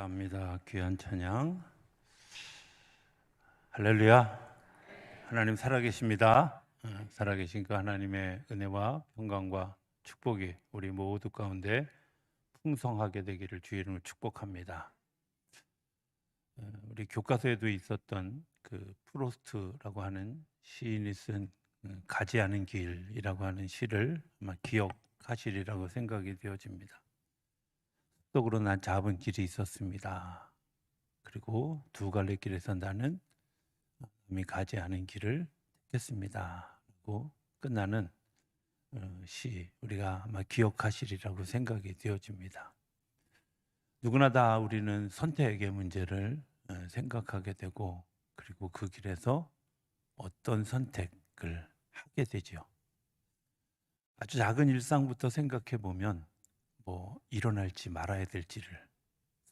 감사합니다. 귀한 찬양. 할렐루야. 하나님 살아계십니다. 살아계신 그 하나님의 은혜와 평강과 축복이 우리 모두 가운데 풍성하게 되기를 주의 이름으로 축복합니다. 우리 교과서에도 있었던 그 프로스트라고 하는 시인이 쓴 가지 않은 길이라고 하는 시를 아마 기억하시리라고 생각이 되어집니다. 속으로 난 잡은 길이 있었습니다. 그리고 두 갈래 길에서 나는 이미 가지 않은 길을 택했습니다. 그리고 끝나는 시 우리가 아마 기억하시리라고 생각이 되어집니다. 누구나 다 우리는 선택의 문제를 생각하게 되고 그리고 그 길에서 어떤 선택을 하게 되죠. 아주 작은 일상부터 생각해 보면 뭐 일어날지 말아야 될지를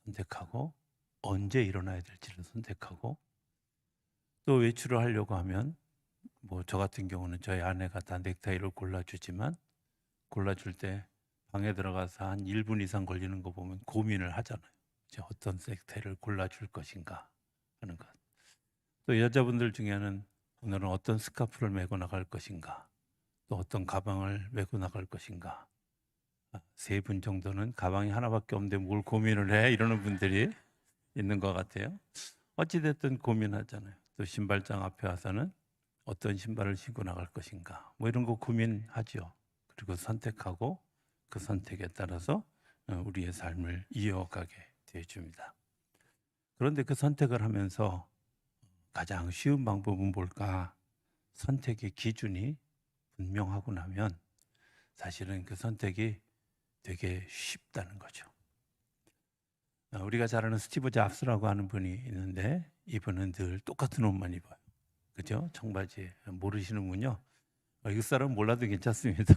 선택하고 언제 일어나야 될지를 선택하고 또 외출을 하려고 하면 뭐 저 같은 경우는 저희 아내가 다 넥타이를 골라주지만 골라줄 때 방에 들어가서 한 1분 이상 걸리는 거 보면 고민을 하잖아요. 이제 어떤 넥타이를 골라줄 것인가 하는 것. 또 여자분들 중에는 오늘은 어떤 스카프를 메고 나갈 것인가 또 어떤 가방을 메고 나갈 것인가. 세 분 정도는 가방이 하나밖에 없는데 뭘 고민을 해 이러는 분들이 있는 것 같아요. 어찌됐든 고민하잖아요. 또 신발장 앞에 와서는 어떤 신발을 신고 나갈 것인가 뭐 이런 거 고민하죠. 그리고 선택하고 그 선택에 따라서 우리의 삶을 이어가게 되어줍니다. 그런데 그 선택을 하면서 가장 쉬운 방법은 뭘까? 선택의 기준이 분명하고 나면 사실은 그 선택이 되게 쉽다는 거죠. 우리가 잘 아는 스티브 잡스라고 하는 분이 있는데 이분은 늘 똑같은 옷만 입어요. 그죠? 청바지. 모르시는군요. 이 사람은 몰라도 괜찮습니다.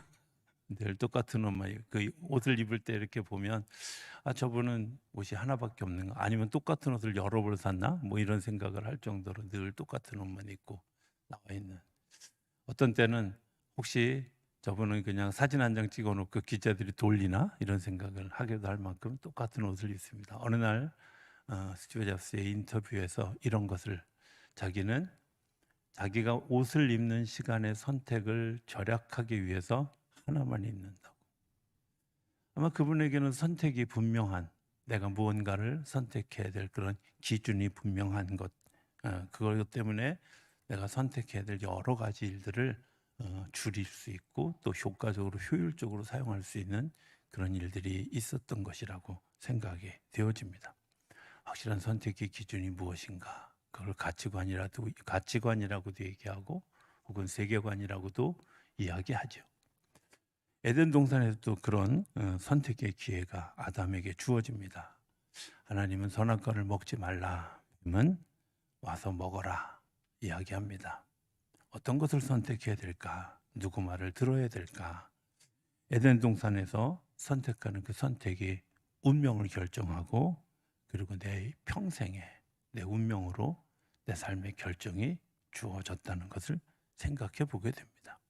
늘 똑같은 옷만 그 옷을 입을 때 이렇게 보면 저분은 옷이 하나밖에 없는 거 아니면 똑같은 옷을 여러 벌 샀나? 뭐 이런 생각을 할 정도로 늘 똑같은 옷만 입고 나와 있는. 어떤 때는 혹시 저분은 그냥 사진 한 장 찍어놓고 기자들이 돌리나? 이런 생각을 하기도 할 만큼 똑같은 옷을 입습니다. 어느 날 스티브 잡스의 인터뷰에서 이런 것을 자기는 자기가 옷을 입는 시간의 선택을 절약하기 위해서 하나만 입는다고. 아마 그분에게는 선택이 분명한 내가 무언가를 선택해야 될 그런 기준이 분명한 것 그것 때문에 내가 선택해야 될 여러 가지 일들을 줄일 수 있고 또 효과적으로 효율적으로 사용할 수 있는 그런 일들이 있었던 것이라고 생각이 되어집니다. 확실한 선택의 기준이 무엇인가? 그걸 가치관이라고도 얘기하고 혹은 세계관이라고도 이야기하죠. 에덴 동산에서도 그런 선택의 기회가 아담에게 주어집니다. 하나님은 선악과를 먹지 말라 하면 와서 먹어라 이야기합니다. 어떤 것을 선택해야 될까? 누구 말을 들어야 될까? 에덴 동산에서 선택하는 그 선택이 운명을 결정하고 그리고 내 평생에 내 운명으로 내 삶의 결정이 주어졌다는 것을 생각해 보게 됩니다.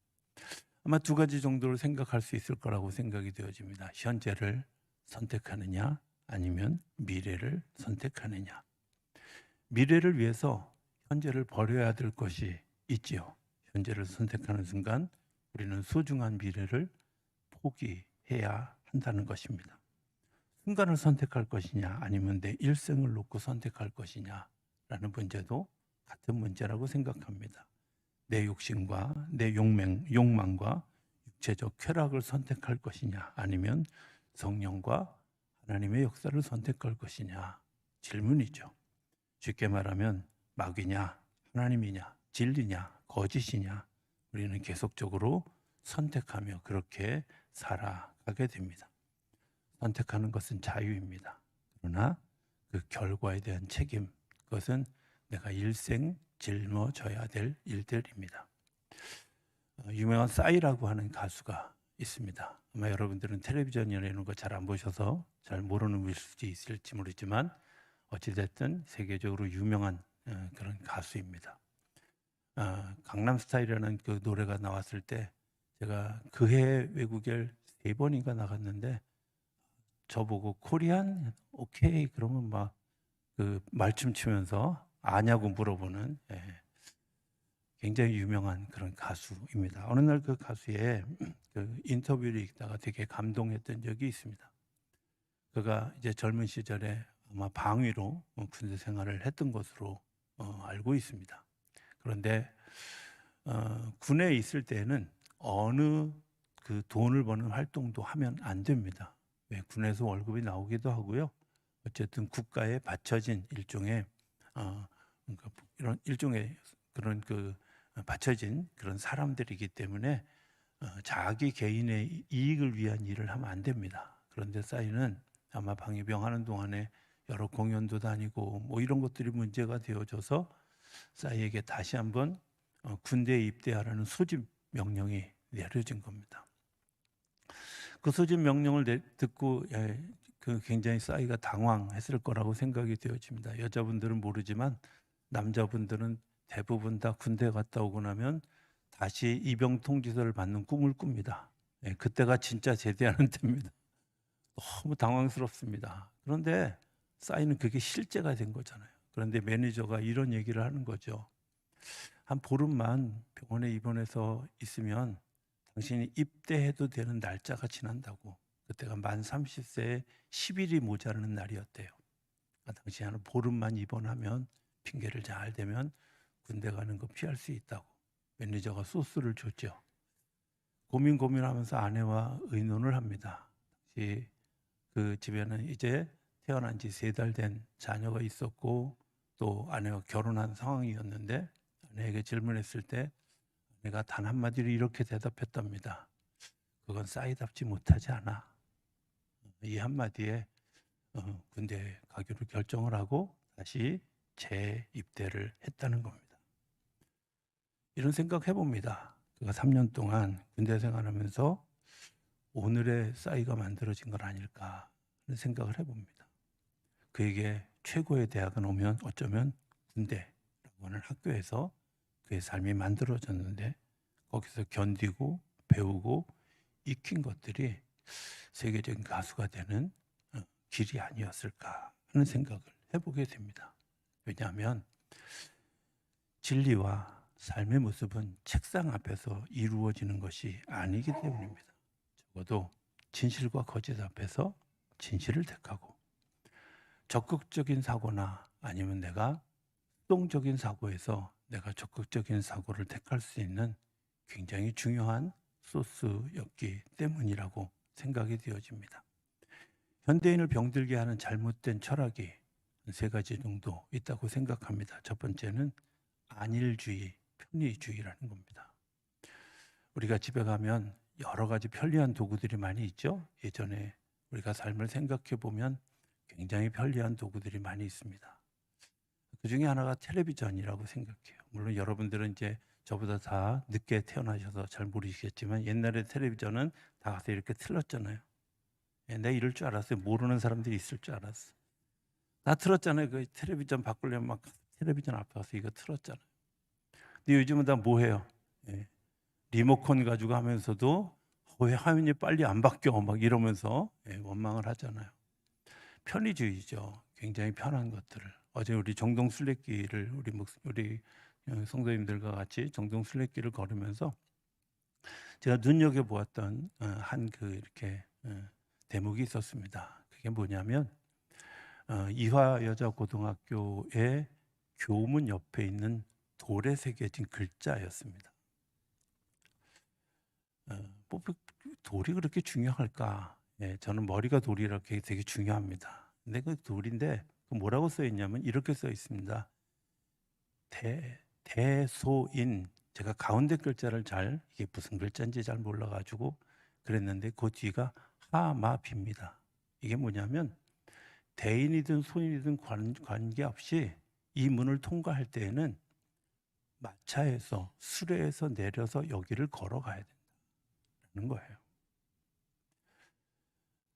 아마 두 가지 정도를 생각할 수 있을 거라고 생각이 되어집니다. 현재를 선택하느냐 아니면 미래를 선택하느냐. 미래를 위해서 현재를 버려야 될 것이 있지요. 현재를 선택하는 순간 우리는 소중한 미래를 포기해야 한다는 것입니다. 순간을 선택할 것이냐 아니면 내 일생을 놓고 선택할 것이냐라는 문제도 같은 문제라고 생각합니다. 내 욕심과 내 욕망과 육체적 쾌락을 선택할 것이냐 아니면 성령과 하나님의 역사를 선택할 것이냐 질문이죠. 쉽게 말하면 마귀냐 하나님이냐 진리냐 거짓이냐 우리는 계속적으로 선택하며 그렇게 살아가게 됩니다. 선택하는 것은 자유입니다. 그러나 그 결과에 대한 책임, 그것은 내가 일생 짊어져야 될 일들입니다. 유명한 싸이라고 하는 가수가 있습니다. 아마 여러분들은 텔레비전이나 이런 거 잘 안 보셔서 잘 모르는 분일 수도 있을지 모르지만 어찌됐든 세계적으로 유명한 그런 가수입니다. 강남스타일이라는 그 노래가 나왔을 때 제가 그해 외국에 3번인가 나갔는데 저보고 코리안 오케이 그러면 막 그 말춤 추면서 아냐고 물어보는 굉장히 유명한 그런 가수입니다. 어느 날 그 가수의 그 인터뷰를 읽다가 되게 감동했던 적이 있습니다. 그가 이제 젊은 시절에 아마 방위로 군대 생활을 했던 것으로 알고 있습니다. 그런데 군에 있을 때는 어느 그 돈을 버는 활동도 하면 안 됩니다. 왜? 군에서 월급이 나오기도 하고요. 어쨌든 국가에 바쳐진 일종의 그러니까 이런 일종의 그런 그 바쳐진 그런 사람들이기 때문에 자기 개인의 이익을 위한 일을 하면 안 됩니다. 그런데 싸이는 아마 방위병 하는 동안에 여러 공연도 다니고 뭐 이런 것들이 문제가 되어져서 싸이에게 다시 한번 군대에 입대하라는 소집 명령이 내려진 겁니다. 그 소집 명령을 듣고 그 굉장히 싸이가 당황했을 거라고 생각이 되어집니다. 여자분들은 모르지만 남자분들은 대부분 다 군대 갔다 오고 나면 다시 입영 통지서를 받는 꿈을 꿉니다. 그때가 진짜 제대하는 때입니다. 너무 당황스럽습니다. 그런데 싸이는 그게 실제가 된 거잖아요. 그런데 매니저가 이런 얘기를 하는 거죠. 한 보름만 병원에 입원해서 있으면 당신이 입대해도 되는 날짜가 지난다고. 그때가 만 30세에 10일이 모자라는 날이었대요. 그러니까 당신이 한 보름만 입원하면 핑계를 잘 대면 군대 가는 거 피할 수 있다고. 매니저가 소스를 줬죠. 고민하면서 아내와 의논을 합니다. 당시 그 집에는 이제 태어난 지 3달 된 자녀가 있었고 또 아내와 결혼한 상황이었는데 아내에게 질문했을 때 아내가 단 한마디로 이렇게 대답했답니다. 그건 싸이답지 못하지 않아. 이 한마디에 군대 가기로 결정을 하고 다시 재입대를 했다는 겁니다. 이런 생각 해봅니다. 그가 3년 동안 군대 생활하면서 오늘의 싸이가 만들어진 건 아닐까 하는 생각을 해봅니다. 그에게 최고의 대학은 오면 어쩌면 군대라고 하는 학교에서 그의 삶이 만들어졌는데 거기서 견디고 배우고 익힌 것들이 세계적인 가수가 되는 길이 아니었을까 하는 생각을 해보게 됩니다. 왜냐하면 진리와 삶의 모습은 책상 앞에서 이루어지는 것이 아니기 때문입니다. 적어도 진실과 거짓 앞에서 진실을 택하고 적극적인 사고나 아니면 내가 수동적인 사고에서 내가 적극적인 사고를 택할 수 있는 굉장히 중요한 소스였기 때문이라고 생각이 되어집니다. 현대인을 병들게 하는 잘못된 철학이 3가지 정도 있다고 생각합니다. 첫 번째는 안일주의, 편의주의라는 겁니다. 우리가 집에 가면 여러 가지 편리한 도구들이 많이 있죠. 예전에 우리가 삶을 생각해 보면 굉장히 편리한 도구들이 많이 있습니다. 그 중에 하나가 텔레비전이라고 생각해요. 물론 여러분들은 이제 저보다 다 늦게 태어나셔서 잘 모르시겠지만 옛날에 텔레비전은 다 가서 이렇게 틀었잖아요. 내가 이럴 줄 알았어요. 모르는 사람들이 있을 줄 알았어. 다 틀었잖아요. 그 텔레비전 바꾸려면 막 텔레비전 앞에 가서 이거 틀었잖아요. 근데 요즘은 다 뭐 해요? 리모컨 가지고 하면서도 왜 화면이 빨리 안 바뀌어? 막 이러면서 원망을 하잖아요. 편의주의죠. 굉장히 편한 것들을. 어제 우리 정동 순례길을 우리 성도님들과 같이 정동 순례길을 걸으면서 제가 눈여겨 보았던 한 그 이렇게 대목이 있었습니다. 그게 뭐냐면 이화여자고등학교의 교문 옆에 있는 돌에 새겨진 글자였습니다. 뭐 돌이 그렇게 중요할까? 저는 머리가 돌이라고 되게 중요합니다. 근데 그 돌인데 뭐라고 써 있냐면 이렇게 써 있습니다. 대소인. 제가 가운데 글자를 이게 무슨 글자인지 잘 몰라가지고 그랬는데 그 뒤가 하마비입니다. 이게 뭐냐면 대인이든 소인이든 관계없이 이 문을 통과할 때에는 마차에서 수레에서 내려서 여기를 걸어가야 된다는 거예요.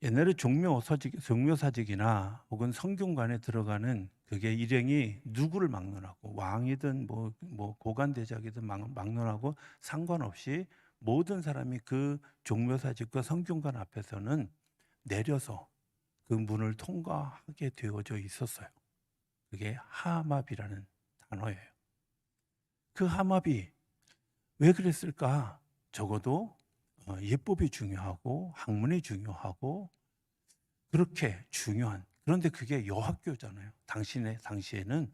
옛날에 종묘사직이나 혹은 성균관에 들어가는 그게 일행이 누구를 막론하고 왕이든 뭐 고관대작이든 막론하고 상관없이 모든 사람이 그 종묘사직과 성균관 앞에서는 내려서 그 문을 통과하게 되어져 있었어요. 그게 하합이라는 단어예요. 그 하합이 왜 그랬을까? 적어도 예법이 중요하고 학문이 중요하고 그렇게 중요한, 그런데 그게 여학교잖아요. 당시에는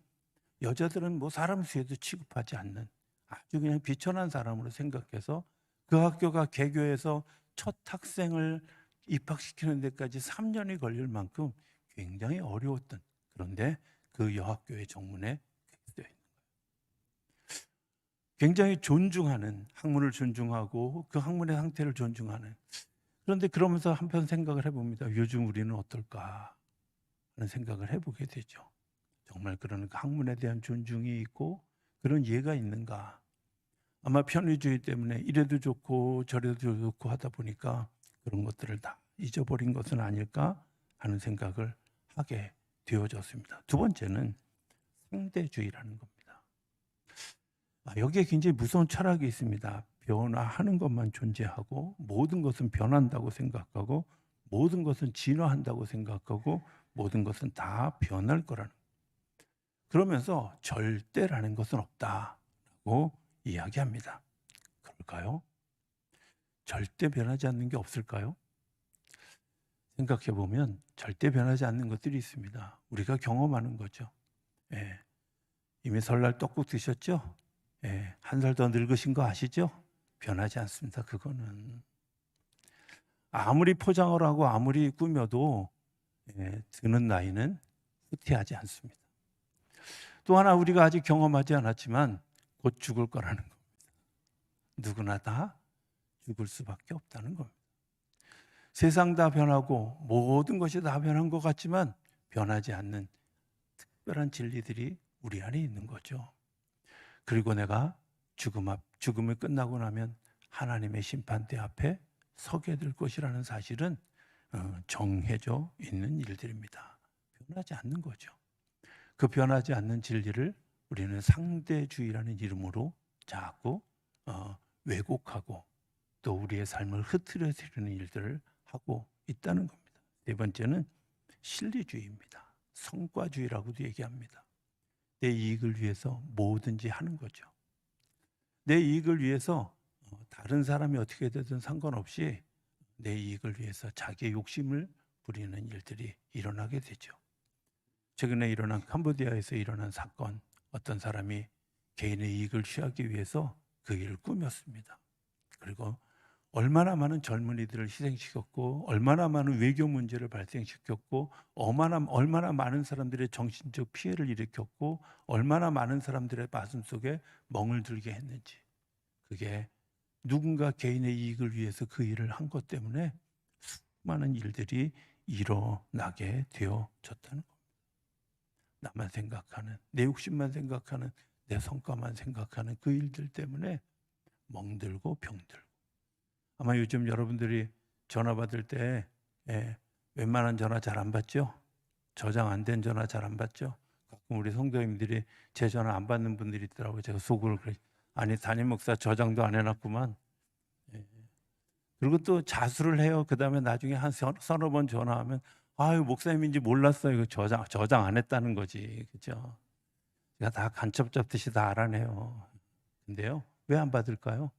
여자들은 뭐 사람 수에도 취급하지 않는 아주 그냥 비천한 사람으로 생각해서 그 학교가 개교해서 첫 학생을 입학시키는 데까지 3년이 걸릴 만큼 굉장히 어려웠던, 그런데 그 여학교의 정문에 그렇게 되어 있는 거예요. 굉장히 존중하는, 학문을 존중하고 그 학문의 상태를 존중하는. 그런데 그러면서 한편 생각을 해봅니다. 요즘 우리는 어떨까 하는 생각을 해보게 되죠. 정말 그런 학문에 대한 존중이 있고 그런 이해가 있는가. 아마 편의주의 때문에 이래도 좋고 저래도 좋고 하다 보니까 그런 것들을 다 잊어버린 것은 아닐까 하는 생각을 하게 되어졌습니다. 두 번째는 상대주의라는 겁니다. 여기에 굉장히 무서운 철학이 있습니다. 변화하는 것만 존재하고 모든 것은 변한다고 생각하고 모든 것은 진화한다고 생각하고 모든 것은 다 변할 거라는, 그러면서 절대라는 것은 없다라고 이야기합니다. 그럴까요? 절대 변하지 않는 게 없을까요? 생각해 보면 절대 변하지 않는 것들이 있습니다. 우리가 경험하는 거죠. 예. 이미 설날 떡국 드셨죠? 예. 한 살 더 늙으신 거 아시죠? 변하지 않습니다. 그거는 아무리 포장을 하고 아무리 꾸며도 드는 나이는 후퇴하지 않습니다. 또 하나 우리가 아직 경험하지 않았지만 곧 죽을 거라는 겁니다. 누구나 다 죽을 수밖에 없다는 겁니다. 세상 다 변하고 모든 것이 다 변한 것 같지만 변하지 않는 특별한 진리들이 우리 안에 있는 거죠. 그리고 내가 죽음이 끝나고 나면 하나님의 심판대 앞에 서게 될 것이라는 사실은 정해져 있는 일들입니다. 변하지 않는 거죠. 그 변하지 않는 진리를 우리는 상대주의라는 이름으로 자꾸 왜곡하고 또 우리의 삶을 흐트러뜨리는 일들을 하고 있다는 겁니다. 네 번째는 실리주의입니다. 성과주의라고도 얘기합니다. 내 이익을 위해서 뭐든지 하는 거죠. 내 이익을 위해서 다른 사람이 어떻게 되든 상관없이 내 이익을 위해서 자기의 욕심을 부리는 일들이 일어나게 되죠. 최근에 일어난 캄보디아에서 일어난 사건, 어떤 사람이 개인의 이익을 취하기 위해서 그 일을 꾸몄습니다. 그리고 얼마나 많은 젊은이들을 희생시켰고 얼마나 많은 외교 문제를 발생시켰고 얼마나 많은 사람들의 정신적 피해를 일으켰고 얼마나 많은 사람들의 가슴 속에 멍을 들게 했는지, 그게 누군가 개인의 이익을 위해서 그 일을 한 것 때문에 수많은 일들이 일어나게 되어졌다는 겁니다. 나만 생각하는, 내 욕심만 생각하는, 내 성과만 생각하는 그 일들 때문에 멍들고 병들고. 아마 요즘 여러분들이 전화 받을 때 웬만한 전화 잘 안 받죠? 저장 안 된 전화 잘 안 받죠? 가끔 우리 성도님들이 제 전화 안 받는 분들이 있더라고요. 제가 속으로 아니 담임 목사 저장도 안 해놨구만. 그리고 또 자수를 해요. 그 다음에 나중에 한 서너 번 전화하면 아유 목사님인지 몰랐어요. 이거 저장 안 했다는 거지, 그죠? 제가 다 간첩 잡듯이 다 알아내요. 근데요, 왜 안 받을까요?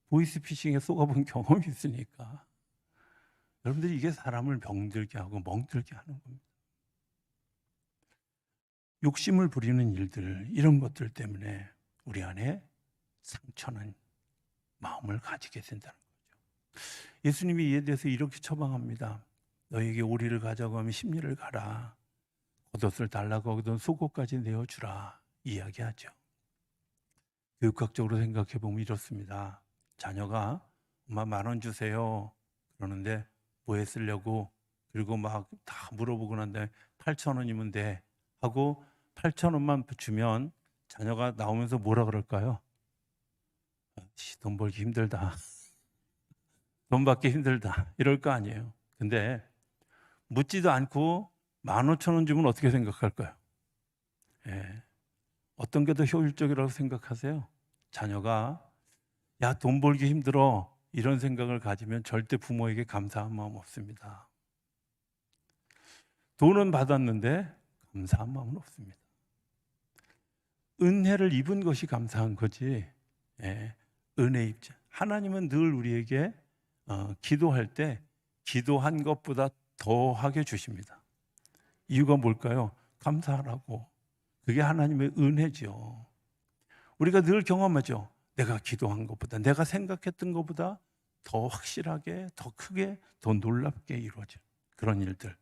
보이스피싱에 속아본 경험이 있으니까. 여러분들이 이게 사람을 병들게 하고 멍들게 하는 겁니다. 욕심을 부리는 일들, 이런 것들 때문에 우리 안에 상처는 마음을 가지게 된다는 거죠. 예수님이 이에 대해서 이렇게 처방합니다. 너에게 오리를 가져가면 10리를 가라. 겉옷을 달라고 하거든 속옷까지 내어주라. 이야기하죠. 교육학적으로 생각해 보면 이렇습니다. 자녀가 엄마 10,000원 주세요. 그러는데 뭐에 쓰려고? 그리고 막 다 물어보고 난 다음에 8,000원이면 돼 하고 8,000원만 주면 자녀가 나오면서 뭐라 그럴까요? 돈 벌기 힘들다. 돈 받기 힘들다. 이럴 거 아니에요. 근데 묻지도 않고 15,000원 주면 어떻게 생각할까요? 어떤 게 더 효율적이라고 생각하세요? 자녀가 야, 돈 벌기 힘들어 이런 생각을 가지면 절대 부모에게 감사한 마음 없습니다. 돈은 받았는데 감사한 마음은 없습니다. 은혜를 입은 것이 감사한 거지. 예, 은혜 입자. 하나님은 늘 우리에게 기도할 때 기도한 것보다 더하게 주십니다. 이유가 뭘까요? 감사하라고. 그게 하나님의 은혜죠. 우리가 늘 경험하죠. 내가 기도한 것보다, 내가 생각했던 것보다 더 확실하게, 더 크게, 더 놀랍게 이루어진 그런 일들.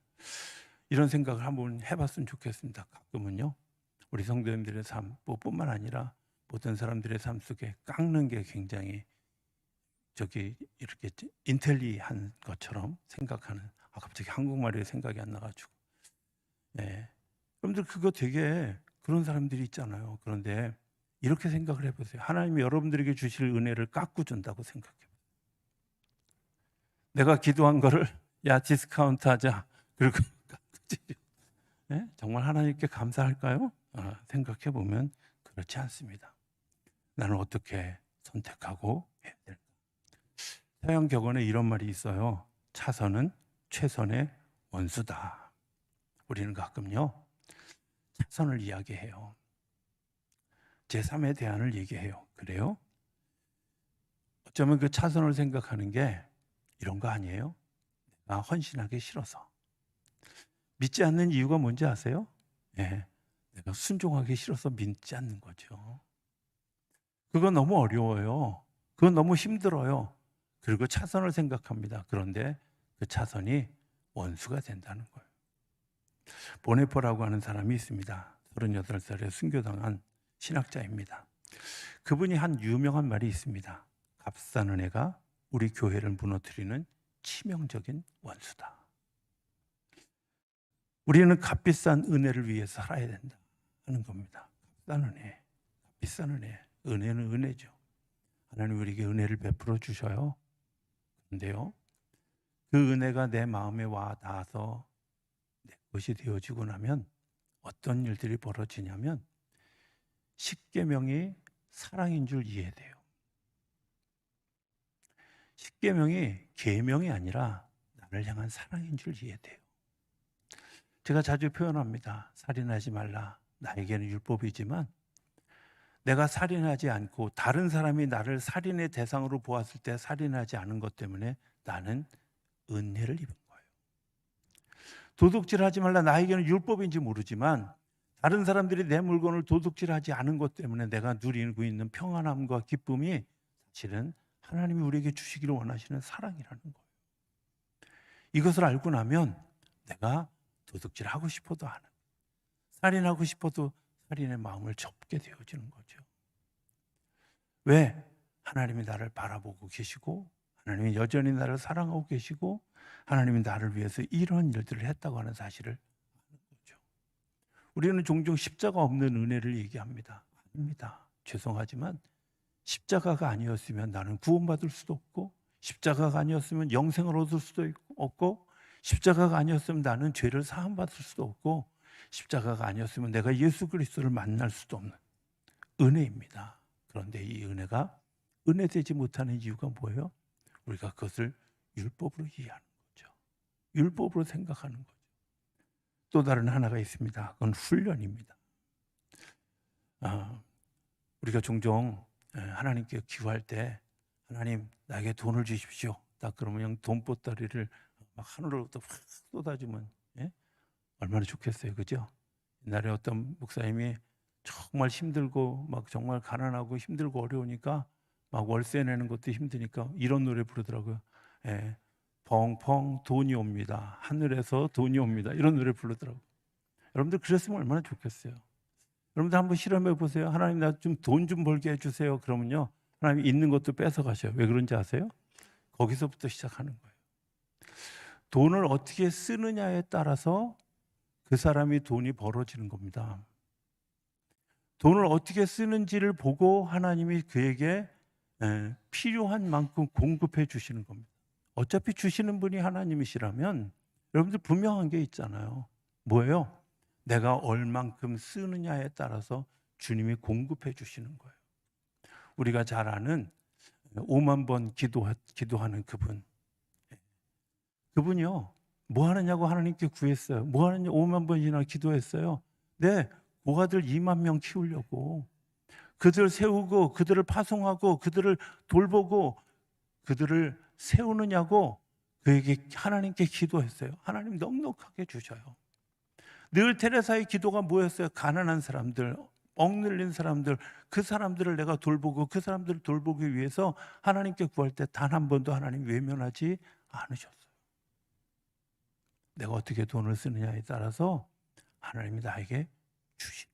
이런 생각을 한번 해봤으면 좋겠습니다. 가끔은요, 우리 성도님들의 삶뿐만 아니라 모든 사람들의 삶 속에 깎는 게 굉장히 이렇게 인텔리한 것처럼 생각하는, 갑자기 한국말이 생각이 안 나가지고. 네. 여러분들 그거 되게 그런 사람들이 있잖아요. 그런데 이렇게 생각을 해보세요. 하나님이 여러분들에게 주실 은혜를 깎고 준다고 생각해요. 내가 기도한 거를 야 디스카운트 하자. 그리고 네? 정말 하나님께 감사할까요? 생각해 보면 그렇지 않습니다. 나는 어떻게 선택하고 해야 될까? 서양 격언에 이런 말이 있어요. 차선은 최선의 원수다. 우리는 가끔요, 차선을 이야기해요. 제3의 대안을 얘기해요. 그래요? 어쩌면 그 차선을 생각하는 게 이런 거 아니에요? 내가 헌신하기 싫어서. 믿지 않는 이유가 뭔지 아세요? 네, 내가 순종하기 싫어서 믿지 않는 거죠. 그건 너무 어려워요. 그건 너무 힘들어요. 그리고 차선을 생각합니다. 그런데 그 차선이 원수가 된다는 거예요. 보네포라고 하는 사람이 있습니다. 38살에 순교당한 신학자입니다. 그분이 한 유명한 말이 있습니다. 값싼 은혜가 우리 교회를 무너뜨리는 치명적인 원수다. 우리는 값비싼 은혜를 위해서 살아야 된다 하는 겁니다. 값싼 은혜, 비싼 은혜. 은혜는 은혜죠. 하나님 우리에게 은혜를 베풀어 주셔요. 그런데요, 그 은혜가 내 마음에 와 닿아서 내 것이 되어지고 나면 어떤 일들이 벌어지냐면 십계명이 사랑인 줄 이해돼요. 십계명이 계명이 아니라 나를 향한 사랑인 줄 이해돼요. 제가 자주 표현합니다. 살인하지 말라. 나에게는 율법이지만 내가 살인하지 않고 다른 사람이 나를 살인의 대상으로 보았을 때 살인하지 않은 것 때문에 나는 은혜를 입은 거예요. 도둑질하지 말라. 나에게는 율법인지 모르지만 다른 사람들이 내 물건을 도둑질하지 않은 것 때문에 내가 누리고 있는 평안함과 기쁨이 사실은 하나님이 우리에게 주시기를 원하시는 사랑이라는 거예요. 이것을 알고 나면 내가 도둑질하고 싶어도 하는, 살인하고 싶어도 살인의 마음을 접게 되어지는 거죠. 왜? 하나님이 나를 바라보고 계시고 하나님이 여전히 나를 사랑하고 계시고 하나님이 나를 위해서 이런 일들을 했다고 하는 사실을 아는 거죠. 우리는 종종 십자가 없는 은혜를 얘기합니다. 아닙니다. 죄송하지만 십자가가 아니었으면 나는 구원받을 수도 없고 십자가가 아니었으면 영생을 얻을 수도 없고 십자가가 아니었으면 나는 죄를 사함받을 수도 없고 십자가가 아니었으면 내가 예수 그리스도를 만날 수도 없는 은혜입니다. 그런데 이 은혜가 은혜되지 못하는 이유가 뭐예요? 우리가 그것을 율법으로 이해하는 거죠. 율법으로 생각하는 거죠. 또 다른 하나가 있습니다. 그건 훈련입니다. 우리가 종종 하나님께 기도할 때 하나님 나에게 돈을 주십시오. 딱 그러면 그냥 돈보따리를 막 하늘로부터 확 쏟아주면 얼마나 좋겠어요. 그죠? 옛날에 어떤 목사님이 정말 힘들고 막 정말 가난하고 힘들고 어려우니까 막 월세 내는 것도 힘드니까 이런 노래 부르더라고요. 펑펑 돈이 옵니다. 하늘에서 돈이 옵니다. 이런 노래 부르더라고요. 여러분들 그랬으면 얼마나 좋겠어요. 여러분들 한번 실험해 보세요. 하나님 나 좀 돈 좀 벌게 해주세요. 그러면요 하나님이 있는 것도 뺏어 가셔요. 왜 그런지 아세요? 거기서부터 시작하는 거예요. 돈을 어떻게 쓰느냐에 따라서 그 사람이 돈이 벌어지는 겁니다. 돈을 어떻게 쓰는지를 보고 하나님이 그에게 필요한 만큼 공급해 주시는 겁니다. 어차피 주시는 분이 하나님이시라면 여러분들 분명한 게 있잖아요. 뭐예요? 내가 얼만큼 쓰느냐에 따라서 주님이 공급해 주시는 거예요. 우리가 잘 아는 5만 번 기도하는 그분이요 뭐 하느냐고 하나님께 구했어요. 뭐 하느냐 5만 번이나 기도했어요. 네, 고아들 2만 명 키우려고. 그들을 세우고 그들을 파송하고 그들을 돌보고 그들을 세우느냐고 그에게 하나님께 기도했어요. 하나님 넉넉하게 주셔요. 늘 테레사의 기도가 뭐였어요? 가난한 사람들, 억눌린 사람들, 그 사람들을 내가 돌보고 그 사람들을 돌보기 위해서 하나님께 구할 때 단 한 번도 하나님 외면하지 않으셨어요. 내가 어떻게 돈을 쓰느냐에 따라서 하나님이 나에게 주신.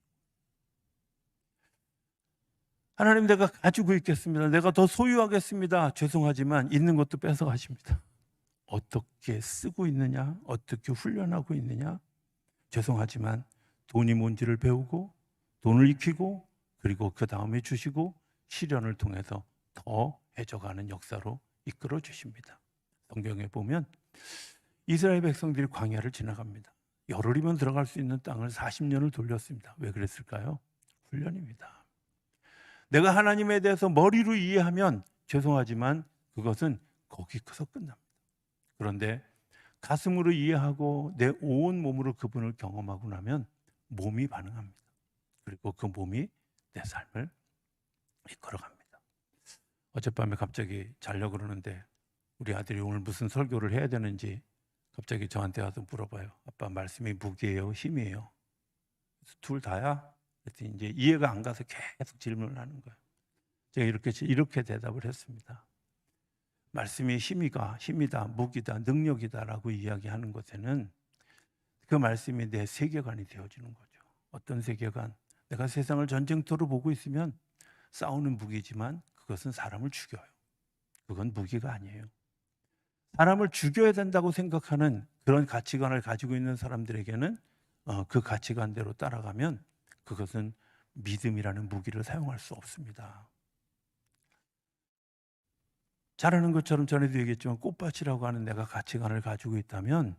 하나님 내가 가지고 있겠습니다. 내가 더 소유하겠습니다. 죄송하지만 있는 것도 뺏어가십니다. 어떻게 쓰고 있느냐, 어떻게 훈련하고 있느냐. 죄송하지만 돈이 뭔지를 배우고 돈을 익히고 그리고 그 다음에 주시고 시련을 통해서 더 해져가는 역사로 이끌어 주십니다. 성경에 보면 이스라엘 백성들이 광야를 지나갑니다. 열흘이면 들어갈 수 있는 땅을 40년을 돌렸습니다. 왜 그랬을까요? 훈련입니다. 내가 하나님에 대해서 머리로 이해하면 죄송하지만 그것은 거기서 끝납니다. 그런데 가슴으로 이해하고 내 온 몸으로 그분을 경험하고 나면 몸이 반응합니다. 그리고 그 몸이 내 삶을 이끌어갑니다. 어젯밤에 갑자기 자려고 그러는데 우리 아들이 오늘 무슨 설교를 해야 되는지 갑자기 저한테 와서 물어봐요. 아빠 말씀이 무기예요? 힘이에요? 둘 다야? 그랬더니 이제 이해가 안 가서 계속 질문을 하는 거예요. 제가 이렇게 대답을 했습니다. 말씀이 힘이다, 무기다, 능력이다라고 이야기하는 것에는 그 말씀이 내 세계관이 되어지는 거죠. 어떤 세계관? 내가 세상을 전쟁터로 보고 있으면 싸우는 무기지만 그것은 사람을 죽여요. 그건 무기가 아니에요. 사람을 죽여야 된다고 생각하는 그런 가치관을 가지고 있는 사람들에게는 그 가치관대로 따라가면 그것은 믿음이라는 무기를 사용할 수 없습니다. 잘하는 것처럼 전에도 얘기했지만 꽃밭이라고 하는 내가 가치관을 가지고 있다면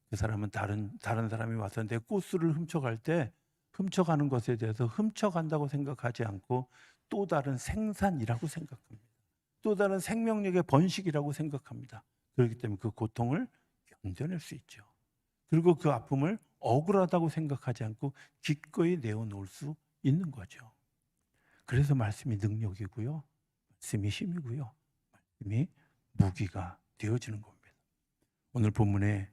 그 사람은 다른 사람이 와서 내 꽃술을 훔쳐갈 때 훔쳐가는 것에 대해서 훔쳐간다고 생각하지 않고 또 다른 생산이라고 생각합니다. 또 다른 생명력의 번식이라고 생각합니다. 그렇기 때문에 그 고통을 견뎌낼 수 있죠. 그리고 그 아픔을 억울하다고 생각하지 않고 기꺼이 내어놓을 수 있는 거죠. 그래서 말씀이 능력이고요. 말씀이 힘이고요. 말씀이 무기가 되어지는 겁니다. 오늘 본문에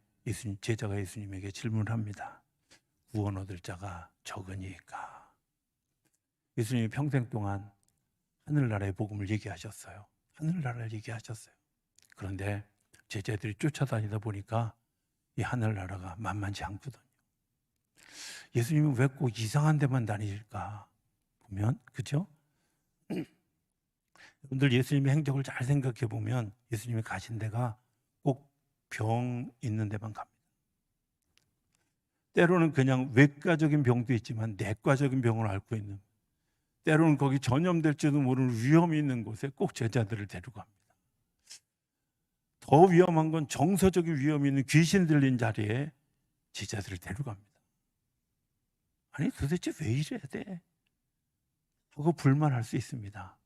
제자가 예수님에게 질문을 합니다. 구원 얻을 자가 적으니까. 예수님이 평생 동안 하늘나라의 복음을 얘기하셨어요. 하늘나라를 얘기하셨어요. 그런데 제자들이 쫓아다니다 보니까 이 하늘나라가 만만치 않거든요. 예수님은 왜 꼭 이상한 데만 다니실까? 보면 그죠? 여러분들 예수님의 행적을 잘 생각해 보면 예수님이 가신 데가 꼭 병 있는 데만 갑니다. 때로는 그냥 외과적인 병도 있지만 내과적인 병을 앓고 있는, 때로는 거기 전염될지도 모르는 위험이 있는 곳에 꼭 제자들을 데리고 갑니다. 더 위험한 건 정서적인 위험이 있는 귀신 들린 자리에 제자들을 데려갑니다. 아니 도대체 왜 이래야 돼? 하고 불만할 수 있습니다.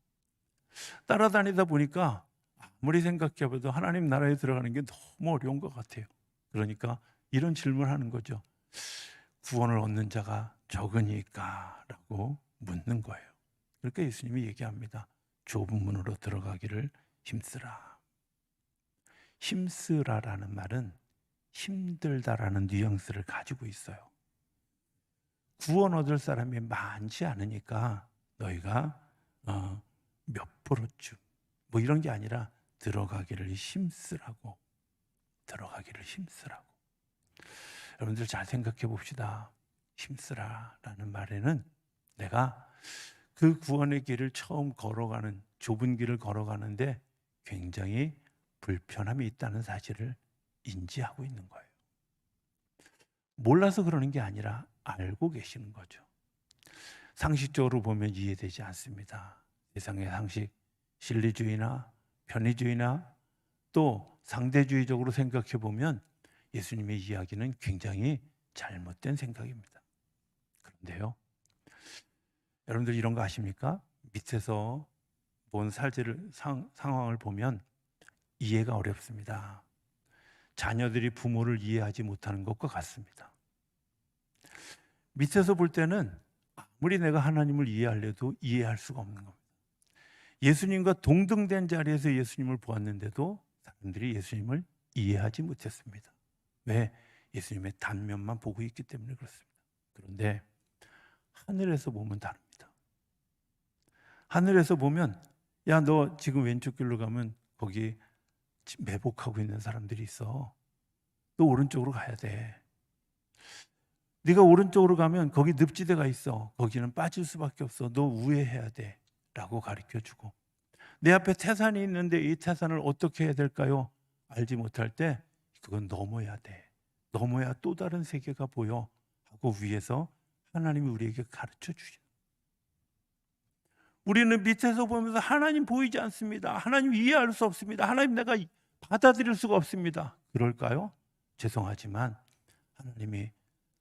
따라다니다 보니까 아무리 생각해봐도 하나님 나라에 들어가는 게 너무 어려운 것 같아요. 그러니까 이런 질문을 하는 거죠. 구원을 얻는 자가 적으니까 라고 묻는 거예요. 그러니까 예수님이 얘기합니다. 좁은 문으로 들어가기를 힘쓰라. 힘쓰라라는 말은 힘들다라는 뉘앙스를 가지고 있어요. 구원 얻을 사람이 많지 않으니까 너희가 몇 프로쯤 뭐 이런 게 아니라 들어가기를 힘쓰라고. 들어가기를 힘쓰라고. 여러분들 잘 생각해 봅시다. 힘쓰라라는 말에는 내가 그 구원의 길을 처음 걸어가는, 좁은 길을 걸어가는데 굉장히 불편함이 있다는 사실을 인지하고 있는 거예요. 몰라서 그러는 게 아니라 알고 계시는 거죠. 상식적으로 보면 이해되지 않습니다. 세상의 상식, 진리주의나 편의주의나 또 상대주의적으로 생각해 보면 예수님의 이야기는 굉장히 잘못된 생각입니다. 그런데요, 여러분들 이런 거 아십니까? 밑에서 본 상황을 보면 이해가 어렵습니다. 자녀들이 부모를 이해하지 못하는 것과 같습니다. 밑에서 볼 때는 아무리 내가 하나님을 이해하려도 이해할 수가 없는 겁니다. 예수님과 동등된 자리에서 예수님을 보았는데도 사람들이 예수님을 이해하지 못했습니다. 왜? 예수님의 단면만 보고 있기 때문에 그렇습니다. 그런데 하늘에서 보면 다릅니다. 하늘에서 보면 야, 너 지금 왼쪽 길로 가면 거기 매복하고 있는 사람들이 있어. 너 오른쪽으로 가야 돼. 네가 오른쪽으로 가면 거기 늪지대가 있어. 거기는 빠질 수밖에 없어. 너 우회해야 돼. 라고 가르쳐주고, 내 앞에 태산이 있는데 이 태산을 어떻게 해야 될까요? 알지 못할 때 그건 넘어야 돼. 넘어야 또 다른 세계가 보여. 하고 위에서 하나님이 우리에게 가르쳐 주시는. 우리는 밑에서 보면서 하나님 보이지 않습니다. 하나님 이해할 수 없습니다. 하나님 내가 받아들일 수가 없습니다. 그럴까요? 죄송하지만 하나님이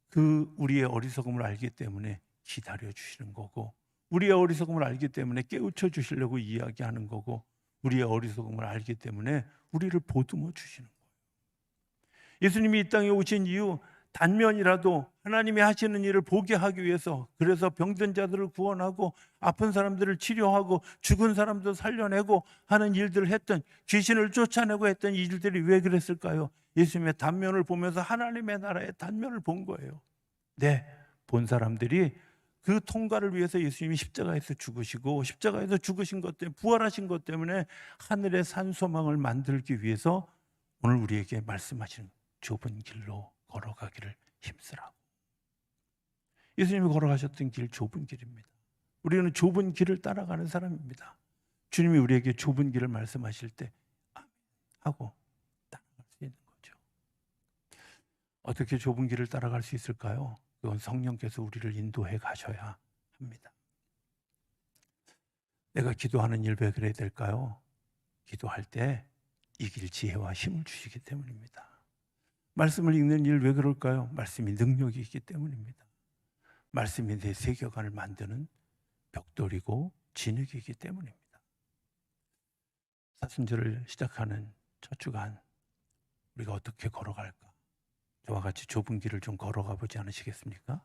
그 우리의 어리석음을 알기 때문에 기다려 주시는 거고, 우리의 어리석음을 알기 때문에 깨우쳐 주시려고 이야기하는 거고, 우리의 어리석음을 알기 때문에 우리를 보듬어 주시는 거예요. 예수님이 이 땅에 오신 이유, 단면이라도 하나님이 하시는 일을 보게 하기 위해서, 그래서 병든 자들을 구원하고 아픈 사람들을 치료하고 죽은 사람도 살려내고 하는 일들을 했던, 귀신을 쫓아내고 했던 이 일들이 왜 그랬을까요? 예수님의 단면을 보면서 하나님의 나라의 단면을 본 거예요. 네, 본 사람들이 그 통과를 위해서 예수님이 십자가에서 죽으시고, 십자가에서 죽으신 것 때문에, 부활하신 것 때문에 하늘의 산 소망을 만들기 위해서 오늘 우리에게 말씀하시는 좁은 길로 걸어가기를 힘쓰라고. 예수님이 걸어가셨던 길 좁은 길입니다. 우리는 좁은 길을 따라가는 사람입니다. 주님이 우리에게 좁은 길을 말씀하실 때 아멘 하고 따라갈 수 있는 거죠. 어떻게 좁은 길을 따라갈 수 있을까요? 그건 성령께서 우리를 인도해 가셔야 합니다. 내가 기도하는 일 왜 그래야 될까요? 기도할 때 이길 지혜와 힘을 주시기 때문입니다. 말씀을 읽는 일 왜 그럴까요? 말씀이 능력이 있기 때문입니다. 말씀이 내 세계관을 만드는 벽돌이고 진흙이기 때문입니다. 사순절을 시작하는 첫 주간 우리가 어떻게 걸어갈까? 저와 같이 좁은 길을 좀 걸어가 보지 않으시겠습니까?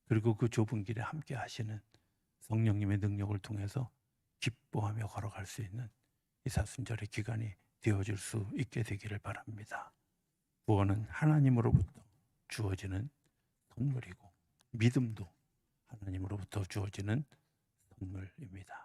그리고 그 좁은 길에 함께 하시는 성령님의 능력을 통해서 기뻐하며 걸어갈 수 있는 이 사순절의 기간이 되어줄 수 있게 되기를 바랍니다. 구원은 하나님으로부터 주어지는 선물이고, 믿음도 하나님으로부터 주어지는 선물입니다.